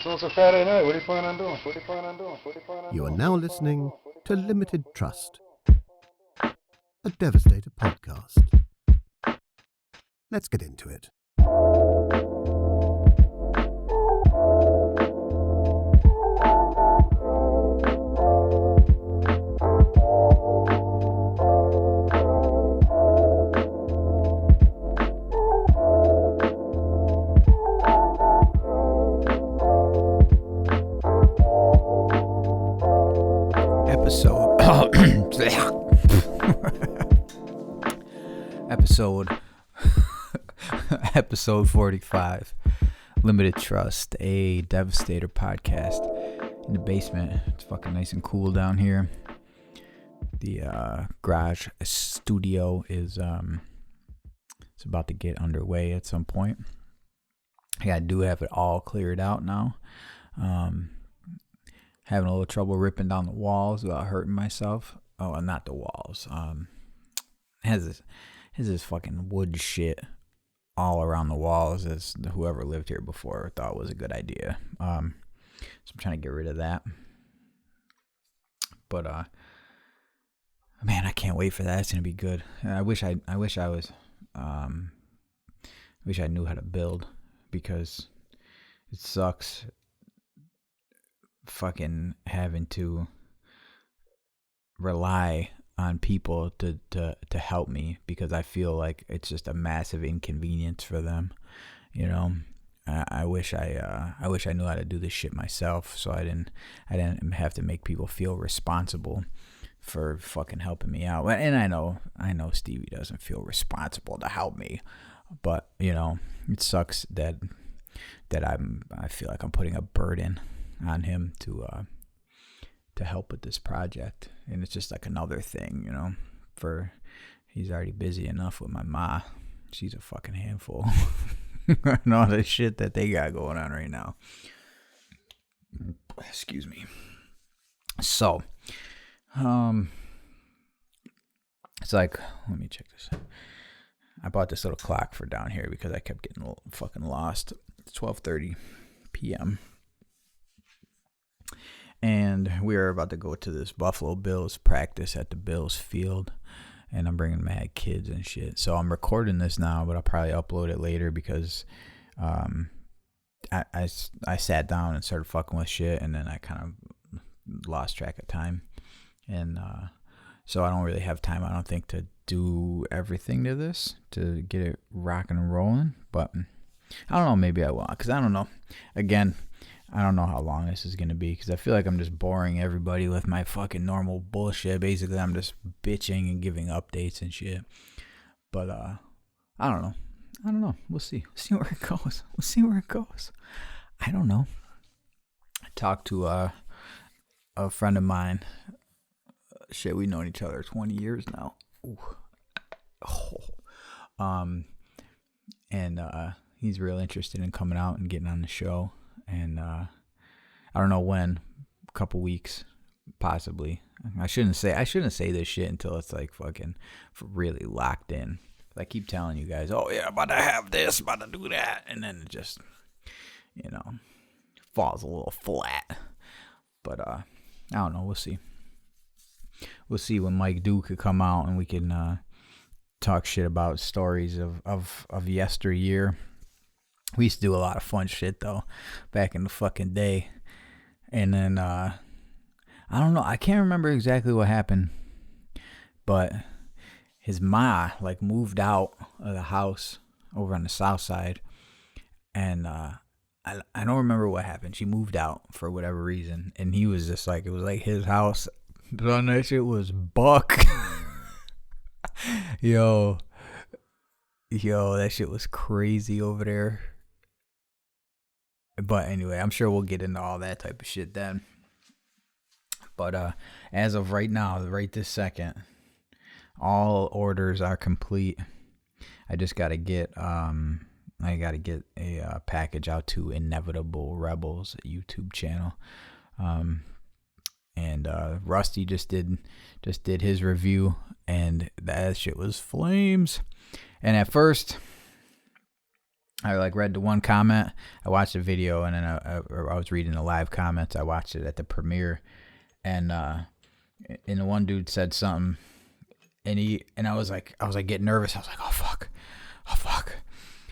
So it's a Friday night. What are you planning on doing? You are now listening to Limited Trust, a Devastator podcast. Let's get into it. Episode 45, Limited Trust, a Devastator podcast in the basement. It's fucking nice and cool down here. The garage studio is it's about to get underway at some point. I do have it all cleared out now. Having a little trouble ripping down the walls without hurting myself. Oh, not the walls. Has this fucking wood shit all around the walls, as whoever lived here before thought was a good idea. So I'm trying to get rid of that. But man, I can't wait for that. It's gonna be good. I wish I knew how to build, because it sucks fucking having to rely on people to help me, because I feel like it's just a massive inconvenience for them. You know, I wish I knew how to do this shit myself, so I didn't have to make people feel responsible for fucking helping me out. And I know Stevie doesn't feel responsible to help me, but you know, it sucks that I feel like I'm putting a burden on him to help with this project. And it's just like another thing, you know, he's already busy enough with my ma. She's a fucking handful. And all the shit that they got going on right now. Excuse me. So, it's like, let me check this. I bought this little clock for down here because I kept getting a little fucking lost. It's 12:30 p.m. And we're about to go to this Buffalo Bills practice at the Bills field. And I'm bringing mad kids and shit. So I'm recording this now, but I'll probably upload it later, because I sat down and started fucking with shit, and then I kind of lost track of time. And so I don't really have time, I don't think, to do everything to this, to get it rocking and rolling. But I don't know, maybe I will, because I don't know. Again, I don't know how long this is going to be, because I feel like I'm just boring everybody with my fucking normal bullshit. Basically, I'm just bitching and giving updates and shit. But, I don't know. We'll see. We'll see where it goes. I don't know. I talked to a friend of mine. Shit, we've known each other 20 years now. Ooh. Oh. And he's real interested in coming out and getting on the show. And I don't know when, a couple weeks, possibly. I shouldn't say this shit until it's like fucking really locked in. I keep telling you guys, oh yeah, about to have this, about to do that, and then it just, you know, falls a little flat. But I don't know. We'll see. We'll see when Mike Duke could come out and we can talk shit about stories of yesteryear. We used to do a lot of fun shit, though, back in the fucking day. And then, I don't know. I can't remember exactly what happened. But his ma, like, moved out of the house over on the south side. And I don't remember what happened. She moved out for whatever reason. And he was just like, it was like his house. But that shit was buck. Yo, that shit was crazy over there. But anyway, I'm sure we'll get into all that type of shit then. But as of right now, right this second, all orders are complete. I just got to get a package out to Inevitable Rebels YouTube channel. And Rusty just did his review, and that shit was flames. And at first I like read the one comment. I watched the video, and then I was reading the live comments. I watched it at the premiere, and the one dude said something, and I was like getting nervous. I was like, oh fuck,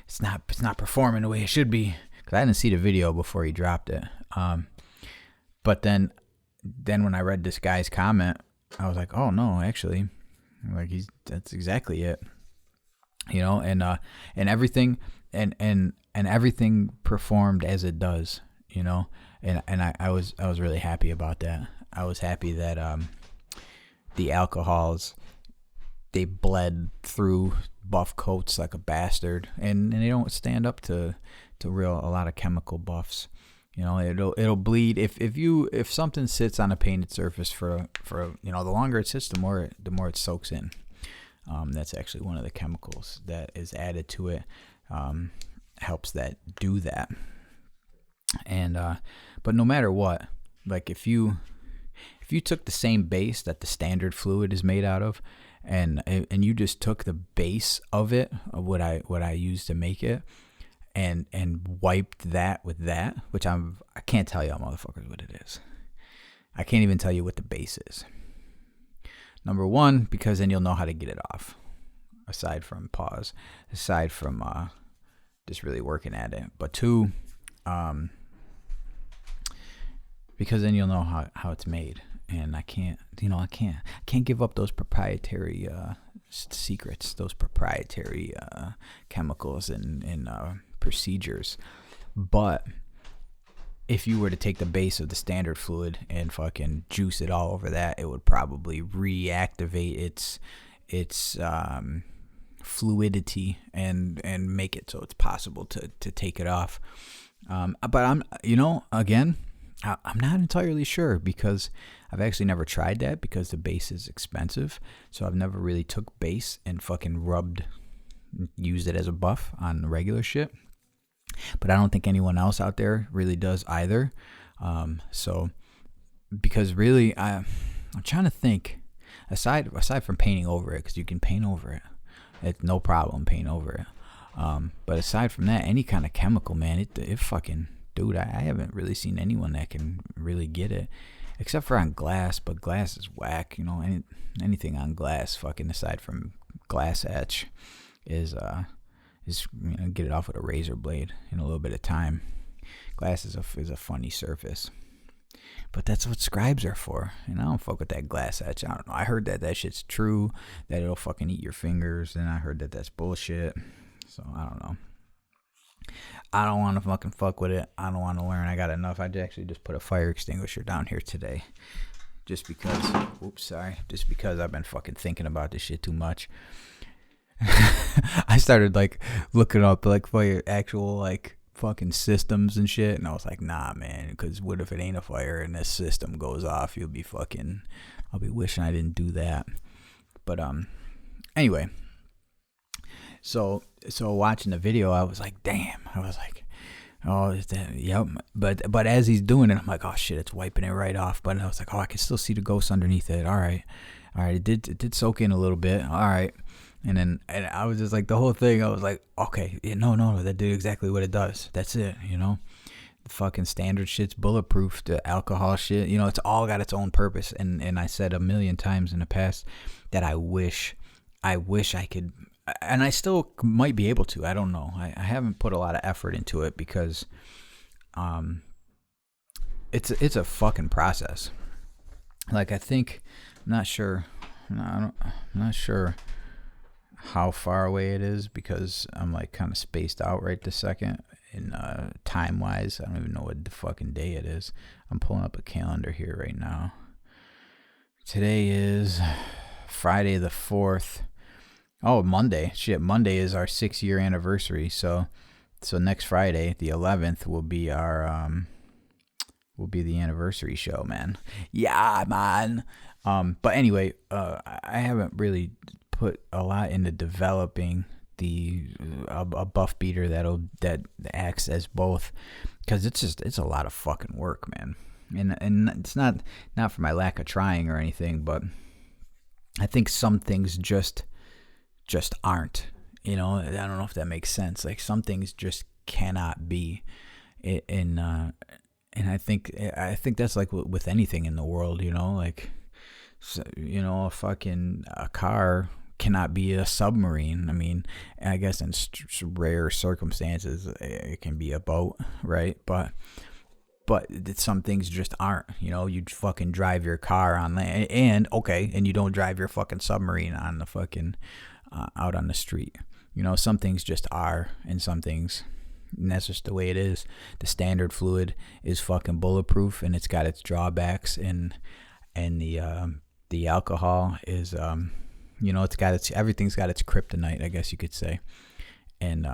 it's not performing the way it should be, because I didn't see the video before he dropped it. But then when I read this guy's comment, I was like, oh no, actually, like that's exactly it, and everything. And everything performed as it does, and I was really happy about that. I was happy that the alcohols, they bled through buff coats like a bastard, and they don't stand up to a lot of chemical buffs. It'll bleed if something sits on a painted surface for the longer it sits, the more it soaks in. That's actually one of the chemicals that is added to it. Helps that do that. And but no matter what, like if you took the same base that the standard fluid is made out of, and you just took the base of it, of what I used to make it, and wiped that with that, which I can't tell y'all motherfuckers what it is. I can't even tell you what the base is. Number one, because then you'll know how to get it off. Aside from just really working at it. But two, because then you'll know how it's made. And I can't give up those proprietary secrets, those proprietary chemicals and procedures. But if you were to take the base of the standard fluid and fucking juice it all over that, it would probably reactivate its fluidity and make it so it's possible to take it off. But I'm not entirely sure, because I've actually never tried that, because the base is expensive. So I've never really took base and fucking used it as a buff on the regular shit. But I don't think anyone else out there really does either. So because really I'm trying to think, aside from painting over it, because you can paint over it. It's no problem paint over it. But aside from that, any kind of chemical, man, it fucking, dude, I haven't really seen anyone that can really get it, except for on glass. But glass is whack, anything on glass, fucking, aside from glass etch, is get it off with a razor blade in a little bit of time. Glass is a funny surface. But that's what scribes are for. And I don't fuck with that glass etch. I don't know. I heard that shit's true, that it'll fucking eat your fingers. And I heard that that's bullshit. So I don't know. I don't want to fucking fuck with it. I don't want to learn. I got enough. I actually just put a fire extinguisher down here today. Just because I've been fucking thinking about this shit too much. I started looking up for actual fucking systems and shit, and I was like, nah, man, because what if it ain't a fire and this system goes off? I'll be wishing I didn't do that. But anyway, so watching the video, I was like, damn. I was like, oh, is that, yep. But as he's doing it, I'm like, oh shit, it's wiping it right off. But I was like, oh, I can still see the ghost underneath it. All right, it did soak in a little bit. All right. And I was just like, the whole thing, I was like, okay, no, that did exactly what it does. That's it, The fucking standard shit's bulletproof. The alcohol shit, it's all got its own purpose. And I said a million times in the past that I wish I could, and I still might be able to. I don't know. I haven't put a lot of effort into it because it's a fucking process. I'm not sure how far away it is, because I'm kind of spaced out right this second in time wise. I don't even know what the fucking day it is. I'm pulling up a calendar here right now. Today is Friday the 4th. Oh, Monday. Shit, Monday is our 6-year anniversary. So next Friday, the 11th, will be the anniversary show, man. Yeah, man. But anyway, I haven't really put a lot into developing a buff beater that acts as both, because it's a lot of fucking work, man. And it's not for my lack of trying or anything, but I think some things just aren't. You know, I don't know if that makes sense. Like some things just cannot be. And I think that's like with anything in the world, you know, like, you know, a car cannot be a submarine. I mean, I guess in rare circumstances it can be a boat, right? But some things just aren't. You know, you fucking drive your car on land, and you don't drive your fucking submarine on the fucking out on the street. You know, some things just are, and some things, and that's just the way it is. The standard fluid is fucking bulletproof, and it's got its drawbacks, and the alcohol is you know, everything's got its kryptonite, I guess you could say, and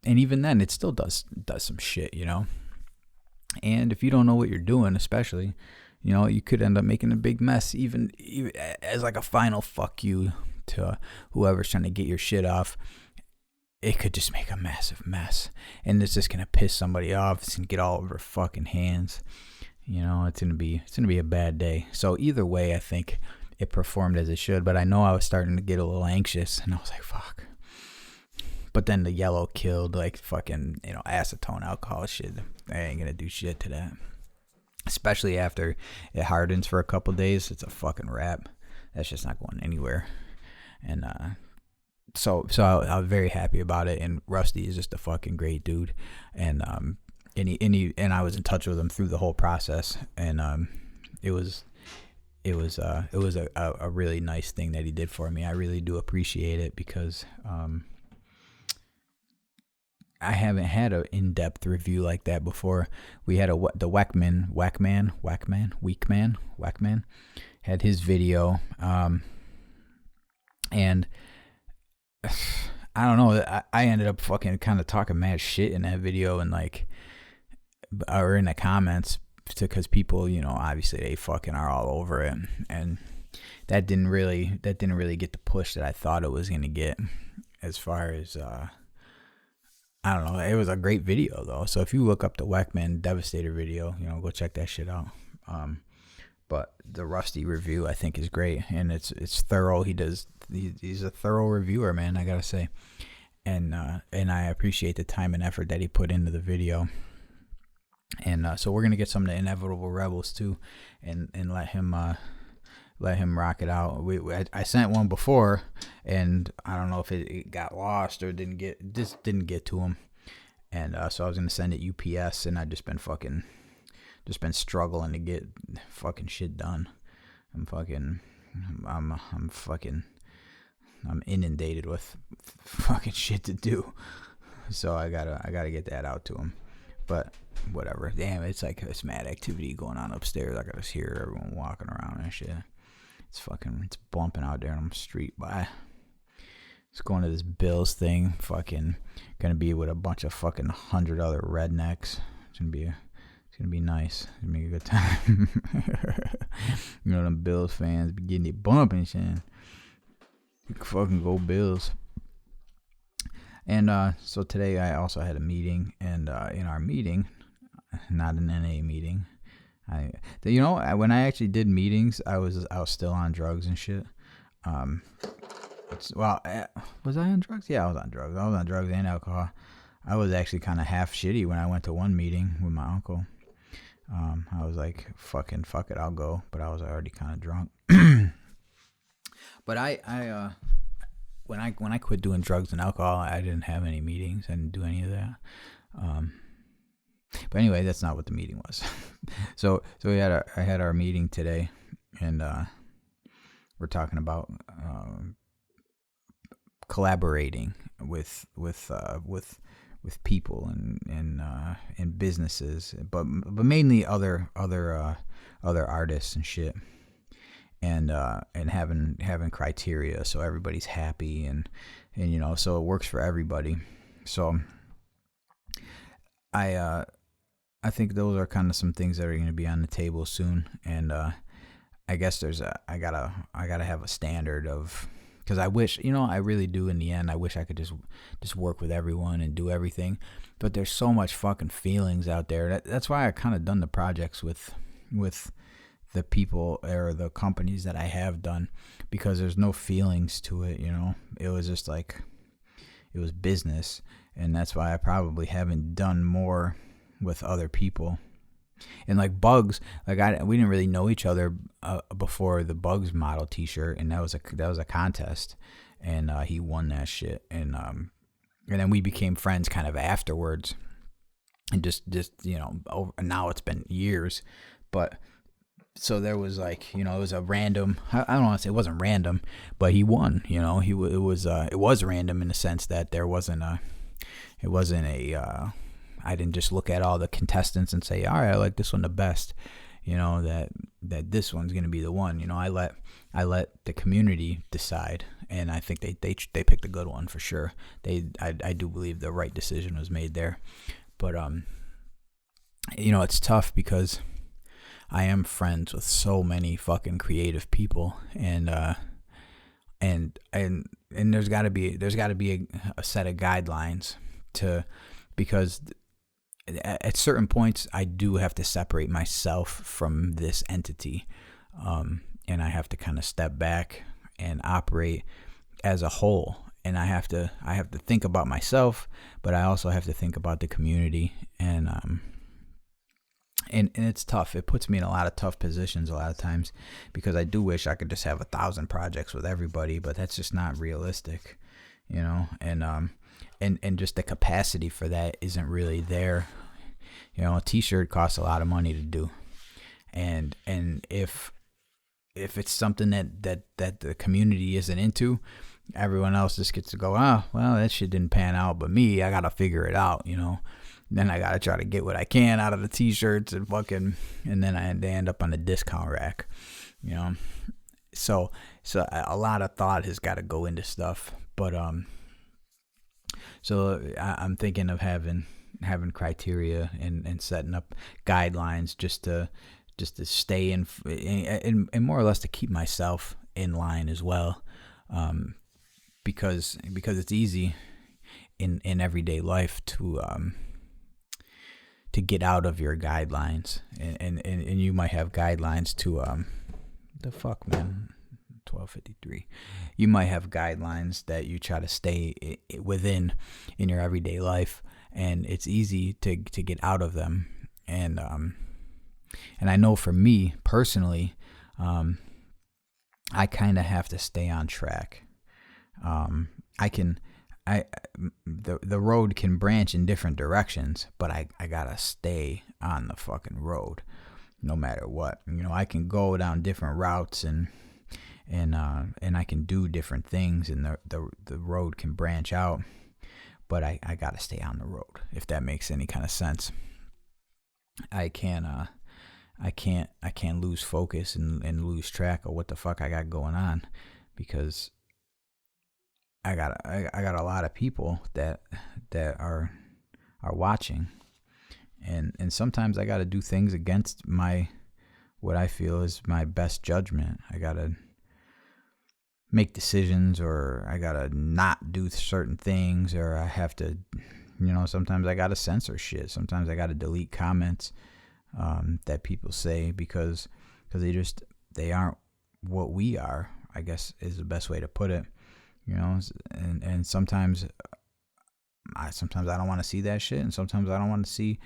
even then it still does some shit, you know. And if you don't know what you're doing, especially, you know, you could end up making a big mess, even as like a final fuck you to whoever's trying to get your shit off. It could just make a massive mess, and it's just gonna piss somebody off. It's gonna get all over fucking hands. You know, it's gonna be a bad day. So either way, I think it performed as it should. But I know I was starting to get a little anxious, and I was like, fuck. But then the yellow killed, like fucking, you know, acetone alcohol shit. I ain't gonna do shit to that. Especially after it hardens for a couple days, it's a fucking wrap. That's just not going anywhere. And so I was very happy about it. And Rusty is just a fucking great dude. And I was in touch with him through the whole process. And it was a really nice thing that he did for me. I really do appreciate it because I haven't had an in-depth review like that before. We had the Wackman had his video, and I don't know. I ended up fucking kind of talking mad shit in that video, and like, or in the comments, because people, you know, obviously they fucking are all over it, and that didn't really get the push that I thought it was gonna get. As far as I don't know, it was a great video though. So if you look up the Wackman Devastator video, you know, go check that shit out. But the Rusty review I think is great, and it's thorough. He's a thorough reviewer, man, I gotta say. And I appreciate the time and effort that he put into the video. And so we're gonna get some of the Inevitable Rebels too, and let him rock it out. I sent one before, and I don't know if it got lost or didn't get to him. And so I was gonna send it UPS, and I've just been struggling to get fucking shit done. I'm inundated with fucking shit to do. So I gotta get that out to him. But whatever. Damn, it's like it's mad activity going on upstairs. I gotta hear everyone walking around and shit. It's bumping out there on the street. By it's going to this Bills thing. Fucking gonna be with a bunch of fucking 100 other rednecks. It's gonna be nice. It's gonna be a good time. You know, them Bills fans be getting it bumping, shit. Fucking go Bills. And so today I also had a meeting, and in our meeting, not an NA meeting, when I actually did meetings, I was still on drugs and shit. Was I on drugs? Yeah, I was on drugs. I was on drugs and alcohol. I was actually kind of half shitty when I went to one meeting with my uncle. I was like, fuck it, I'll go. But I was already kind of drunk. But when I quit doing drugs and alcohol, I didn't have any meetings. I didn't do any of that. But anyway, that's not what the meeting was. So I had our meeting today, and we're talking about collaborating with people and businesses, but mainly other artists and shit. And having criteria so everybody's happy, and you know, so it works for everybody. So I think those are kind of some things that are going to be on the table soon. And I guess I gotta have a standard of, because I wish, you know, I really do in the end, I wish I could just work with everyone and do everything, but there's so much fucking feelings out there. That's why I kind of done the projects with the people or the companies that I have done, because there's no feelings to it, you know. It was just like, business, and that's why I probably haven't done more with other people. And like Bugs, like we didn't really know each other before the Bugs model T-shirt, and that was a contest, and he won that shit, and then we became friends kind of afterwards, and just now it's been years, but so there was like, it was a random. I don't want to say it wasn't random, but he won. It was random in the sense that there wasn't a. I didn't just look at all the contestants and say, all right, I like this one the best, that this one's going to be the one. I let the community decide, and I think they picked a good one for sure. I do believe the right decision was made there. But it's tough because I am friends with so many fucking creative people, and there's got to be a set of guidelines because at certain points I do have to separate myself from this entity, and I have to kind of step back and operate as a whole, and I have to think about myself, but I also have to think about the community, and it's tough. It puts me in a lot of tough positions a lot of times, because I do wish I could just have 1,000 projects with everybody, but that's just not realistic, and just the capacity for that isn't really there. A T-shirt costs a lot of money to do, and if it's something that the community isn't into, everyone else just gets to go, oh, well, that shit didn't pan out, but me, I gotta figure it out, Then I gotta try to get what I can out of the T-shirts and then they end up on the discount rack, So a lot of thought has got to go into stuff, but so I'm thinking of having criteria and setting up guidelines just to stay in and more or less to keep myself in line as well, because it's easy in everyday life to get out of your guidelines, and you might have guidelines to the fuck, man. 12:53. You might have guidelines that you try to stay within in your everyday life, and it's easy to get out of them. And I know for me personally, I kind of have to stay on track. The road can branch in different directions, but I gotta stay on the fucking road, no matter what. I can go down different routes and I can do different things, and the road can branch out, but I gotta stay on the road, if that makes any kind of sense. I can't lose focus and lose track of what the fuck I got going on, because I got a lot of people that are watching, and sometimes I got to do things against what I feel is my best judgment. I got to make decisions, or I got to not do certain things, or I have to, sometimes I got to censor shit. Sometimes I got to delete comments that people say because they aren't what we are, I guess is the best way to put it. And sometimes I don't want to see that shit, and sometimes I don't want to see,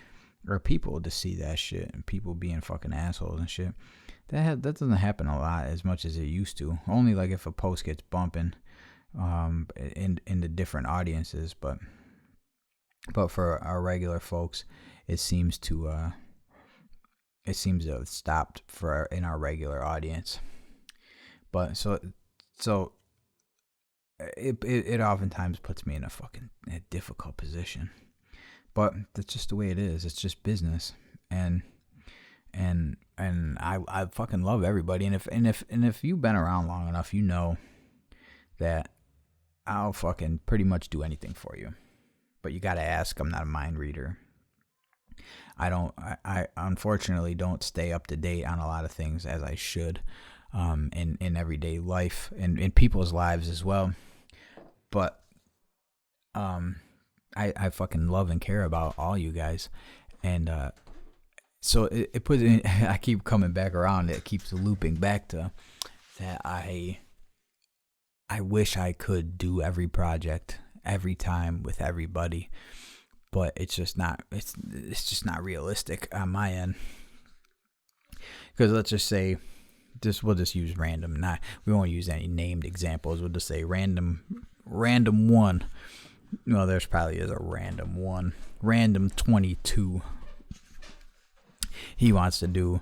or people to see that shit, and people being fucking assholes and shit. That doesn't happen a lot as much as it used to. Only like if a post gets bumping in the different audiences, but for our regular folks, it seems to have stopped in our regular audience. But so it oftentimes puts me in a difficult position. But that's just the way it is. It's just business, and I fucking love everybody. And if you've been around long enough, you know that I'll fucking pretty much do anything for you. But you gotta ask. I'm not a mind reader. I unfortunately don't stay up to date on a lot of things as I should, in everyday life and in people's lives as well. But I fucking love and care about all you guys, and so it puts in, I keep coming back around. It keeps looping back to that. I wish I could do every project every time with everybody, but it's just not realistic on my end. Because let's just say, we'll just use random. We won't use any named examples. We'll just say random one. Well, there's probably is a random one. Random 22. He wants to do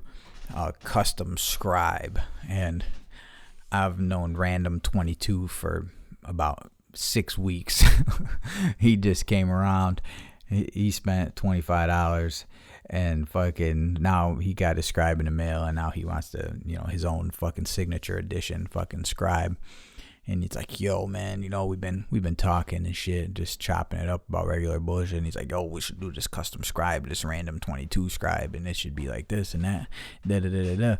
a custom scribe, and I've known random 22 for about 6 weeks. He just came around. He spent $25 and fucking now he got his scribe in the mail, and now he wants to, his own fucking signature edition fucking scribe. And he's like, yo, man, we've been talking and shit, just chopping it up about regular bullshit. And he's like, yo, we should do this custom scribe, this random 22 scribe, and it should be like this and that. Da-da-da-da-da.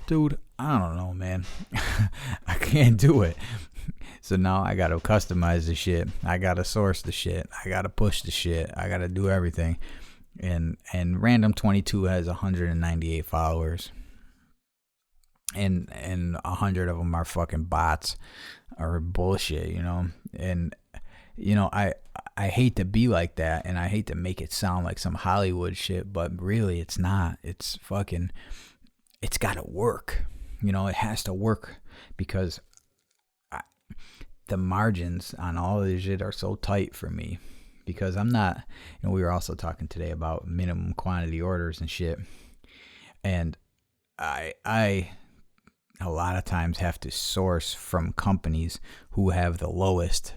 Dude, I don't know, man. I can't do it. So now I got to customize the shit. I got to source the shit. I got to push the shit. I got to do everything. And Random 22 has 198 followers. And 100 of them are fucking bots or bullshit, And, I hate to be like that, and I hate to make it sound like some Hollywood shit, but really it's not. It's fucking, it's got to work. It has to work because the margins on all of this shit are so tight for me, because I'm not, we were also talking today about minimum quantity orders and shit. And I a lot of times have to source from companies who have the lowest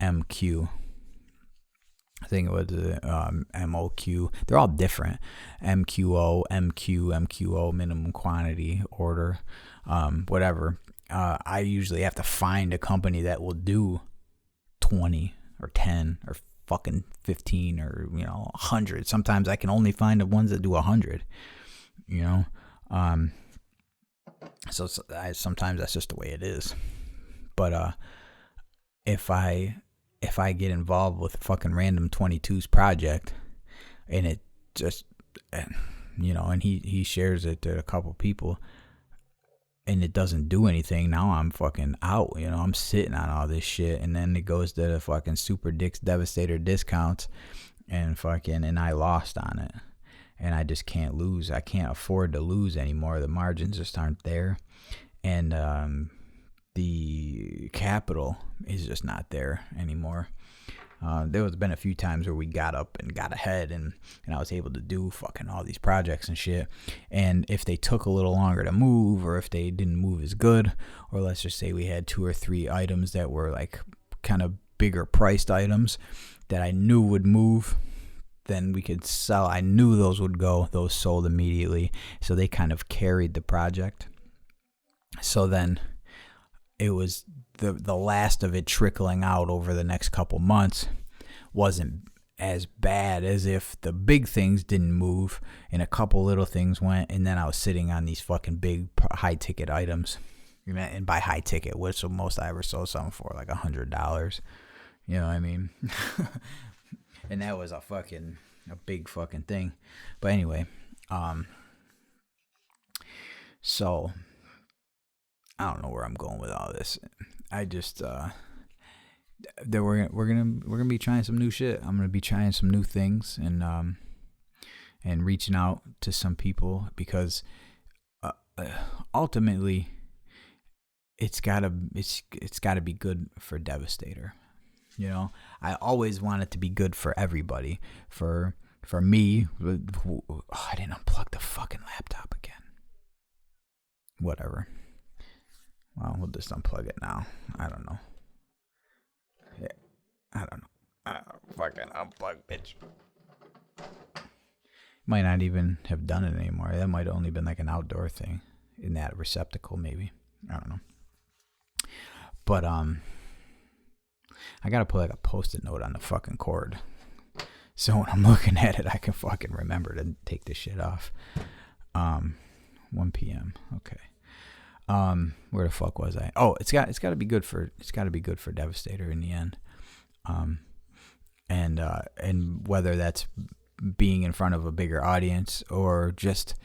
MQ. I think it was MOQ. They're all different. MQO, MQO, minimum quantity order, whatever. I usually have to find a company that will do 20 or 10 or fucking 15 or 100. Sometimes I can only find the ones that do 100. So sometimes that's just the way it is. But if I get involved with fucking Random 22's project, and it just and he shares it to a couple people, and it doesn't do anything, now I'm fucking out. I'm sitting on all this shit, and then it goes to the fucking Super Dicks Devastator discounts, and I lost on it. And I just can't lose. I can't afford to lose anymore. The margins just aren't there. And the capital is just not there anymore. There has been a few times where we got up and got ahead, and I was able to do fucking all these projects and shit. And if they took a little longer to move, or if they didn't move as good, or let's just say we had 2 or 3 items that were like kind of bigger priced items that I knew would move, then we could sell. I knew those would go. Those sold immediately. So they kind of carried the project. So then it was the last of it trickling out over the next couple months wasn't as bad as if the big things didn't move and a couple little things went, and then I was sitting on these fucking big high ticket items. And by high ticket, what's the most I ever sold something for? Like $100. You know what I mean? And that was a big fucking thing. But anyway, so I don't know where I'm going with all this. I just we're gonna be trying some new shit. I'm gonna be trying some new things and reaching out to some people, because ultimately it's gotta be good for Devastator. I always want it to be good for everybody. For me, I didn't unplug the fucking laptop again. Whatever. Well, we'll just unplug it now. I don't know. Yeah, I don't know. Fucking unplug, bitch. Might not even have done it anymore. That might have only been like an outdoor thing in that receptacle, maybe. I don't know. But I gotta put like a post-it note on the fucking cord, so when I'm looking at it, I can fucking remember to take this shit off. 1 p.m. Okay. Where the fuck was I? Oh, it's got to be good for Devastator in the end. And whether that's being in front of a bigger audience or just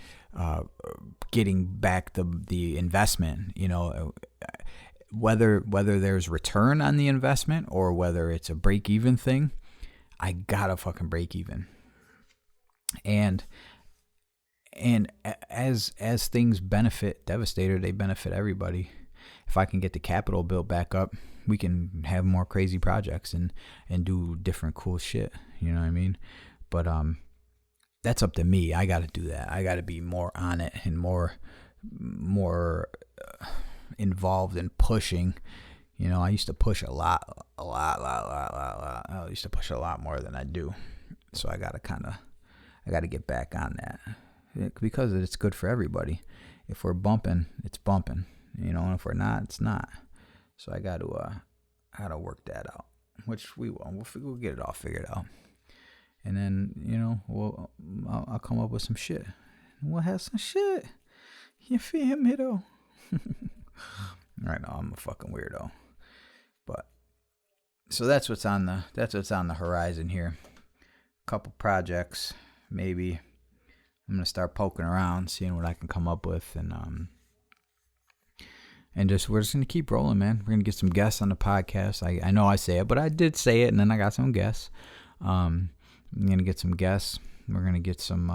getting back the investment, whether there's return on the investment or whether it's a break even thing, I gotta fucking break even. And as things benefit Devastator, they benefit everybody. If I can get the capital built back up, we can have more crazy projects and do different cool shit. You know what I mean? But that's up to me. I got to do that. I got to be more on it and more involved in pushing. You know, I used to push a lot. I used to push a lot more than I do. So I got to get back on that because it's good for everybody. If we're bumping, it's bumping. You know, and if we're not, it's not. So I got to work that out, which we will. We'll get it all figured out. And then, you know, I'll come up with some shit. We'll have some shit. You feel me though? Right now I'm a fucking weirdo. But so that's what's on the horizon here. A couple projects, maybe. I'm gonna start poking around, seeing what I can come up with, and we're just gonna keep rolling, man. We're gonna get some guests on the podcast. I know I say it, but I did say it, and then I got some guests. I'm gonna get some guests. We're gonna get some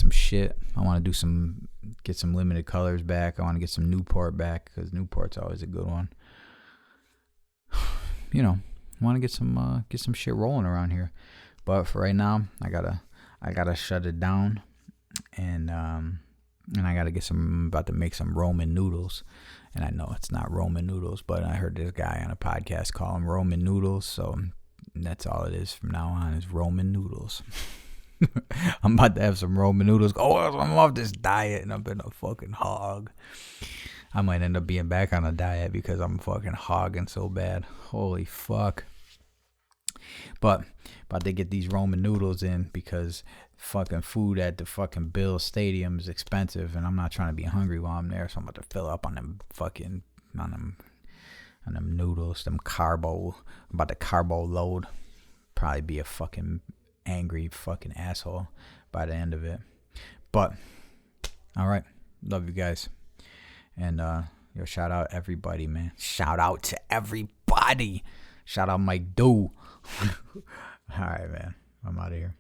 shit. I want to get some Limited Colors back. I want to get some Newport back because Newport's always a good one. You know, I want to get some shit rolling around here. But for right now, I gotta shut it down, and I gotta I'm about to make some Roman noodles. And I know it's not Roman noodles, but I heard this guy on a podcast call them Roman noodles, so that's all it is from now on is Roman noodles. I'm about to have some Roman noodles. Oh, I'm off this diet and I've been a fucking hog. I might end up being back on a diet because I'm fucking hogging so bad. Holy fuck. But about to get these Roman noodles in because fucking food at the fucking Bills Stadium is expensive and I'm not trying to be hungry while I'm there, so I'm about to fill up on them noodles, them carbo. I'm about to carbo load. Probably be a fucking angry fucking asshole by the end of it. But all right, love you guys. And shout out everybody, man. Shout out to everybody. Shout out Mike Doe. All right, man. I'm out of here.